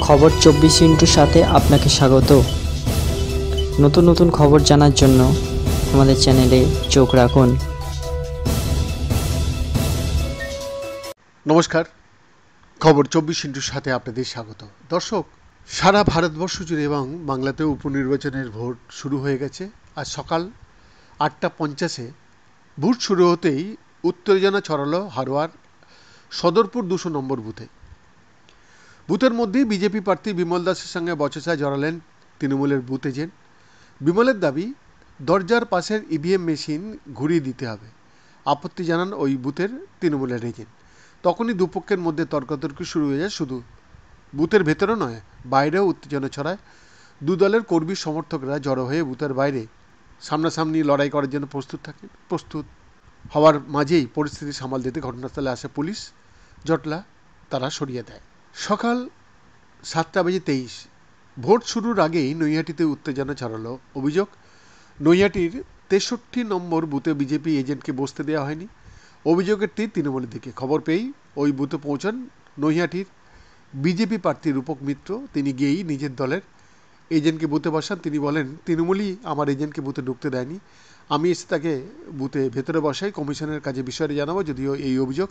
খবর 24 সাথে আপনাকে স্বাগত। নতুন নতুন খবর জানার জন্য আমাদের চ্যানেলে চোখ রাখুন। নমস্কার, খবর 24 সাথে আপনাদের স্বাগত। দর্শক, সারা ভারতবর্ষ জুড়ে এবং বাংলাতেও উপনির্বাচনের ভোট শুরু হয়ে গেছে। আজ সকাল 8:50 ভোট শুরু হতেই উত্তেজনা ছড়ালো হারোয়ার সদরপুর 200 নম্বর বুথে। বুথের মধ্যেই বিজেপি প্রার্থী বিমল দাসের সঙ্গে বচসায় জড়ালেন তৃণমূলের বুথ এজেন্ট। বিমলের দাবি, দরজার পাশের ইভিএম মেশিন ঘুরিয়ে দিতে হবে। আপত্তি জানান ওই বুথের তৃণমূলের এজেন্ট। তখনই দুপক্ষের মধ্যে তর্কাতর্কি শুরু হয়ে যায়। শুধু বুথের ভেতরে নয়, বাইরেও উত্তেজনা ছড়ায়। দু দলের কর্মী সমর্থকরা জড়ো হয়ে বুথের বাইরে সামনাসামনি লড়াই করার জন্য প্রস্তুত হওয়ার মাঝেই পরিস্থিতি সামাল দিতে ঘটনাস্থলে আসে পুলিশ। জটলা তারা সরিয়ে দেয়। সকাল 7:23 ভোট শুরুর আগেই নৈহাটিতে উত্তেজনা ছড়ালো। অভিযোগ, নৈহাটির 63 নম্বর বুথে বিজেপি এজেন্টকে বসতে দেওয়া হয়নি। অভিযোগের তীর তৃণমূলের দিকে। খবর পেয়েই ওই বুথে পৌঁছান নৈহাটির বিজেপি প্রার্থী রূপক মিত্র। তিনি গিয়েই নিজের দলের এজেন্টকে বুথে বসান। তিনি বলেন, তৃণমূলই আমার এজেন্টকে বুথে ঢুকতে দেয়নি, আমি এসে তাকে বুথে ভেতরে বসাই, কমিশনের কাছে বিষয়টি জানাবো। যদিও এই অভিযোগ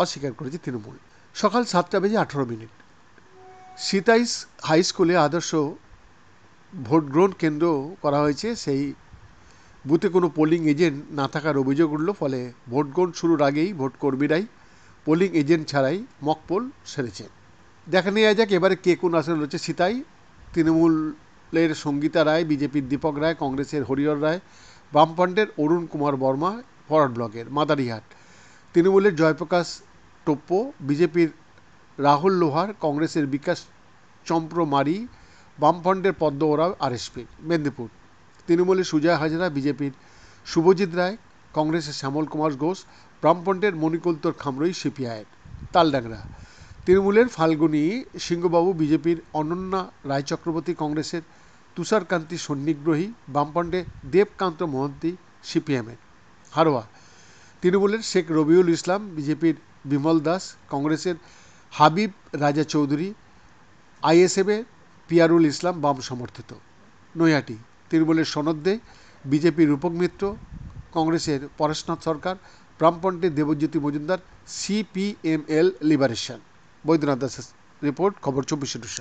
অস্বীকার করেছে তৃণমূল। সকাল 7:18 সিতাইশ হাই স্কুলে আদর্শ ভোট গ্রহণ কেন্দ্র করা হয়েছে। সেই বুথে কোনো পোলিং এজেন্ট না থাকার অভিযোগ উঠল। ফলে ভোট গ্রহণ শুরুর আগেই ভোটকর্মীরাই পোলিং এজেন্ট ছাড়াই মকপোল সেরেছে। দেখা নেওয়া যাক এবারে কে কোন আসনে রয়েছে। সিতাই তৃণমূলের সঙ্গীতা রায়, বিজেপির দীপক রায়, কংগ্রেসের হরিহর রায়, বামফ্রন্টের অরুণ কুমার বর্মা, ফরওয়ার্ড ব্লকের মাদারিহাট তৃণমূলের জয়প্রকাশ টোপ্প, বিজেপির রাহুল লোহার, কংগ্রেসের বিকাশ চম্প্র মারি, বামফ্রন্টের পদ্ম ওরাও আরএসপি। মেদিনীপুর তৃণমূলের সুজয় হাজরা, বিজেপির শুভজিৎ রায়, কংগ্রেসের শ্যামল কুমার ঘোষ, বামফ্রন্টের মণিকুন্তর খামরুই সিপিআইয়ের। তালডাংরা তৃণমূলের ফাল্গুনী সিংহবাবু, বিজেপির অনন্যা রায় চক্রবর্তী, কংগ্রেসের তুষারকান্তি সন্নিগ্রহী, বামফ্রন্টে দেবকান্ত মোহন্তি সিপিএমের। হারোয়া তৃণমূলের শেখ রবিউল ইসলাম, বিজেপির বিমল দাস, কংগ্রেসের হাবিব রাজা চৌধুরী, আইএসএফে পিয়ারুল ইসলাম বাম সমর্থিত। নৈহাটি তৃণমূলের সনদ দে, বিজেপির রূপক মিত্র, কংগ্রেসের পরেশনাথ সরকার, বামফ্রন্টের দেবজ্যোতি মজুমদার, সিপিএমএল লিবারেশন। বৈদ্যনাথ দাসের রিপোর্ট, খবর 24।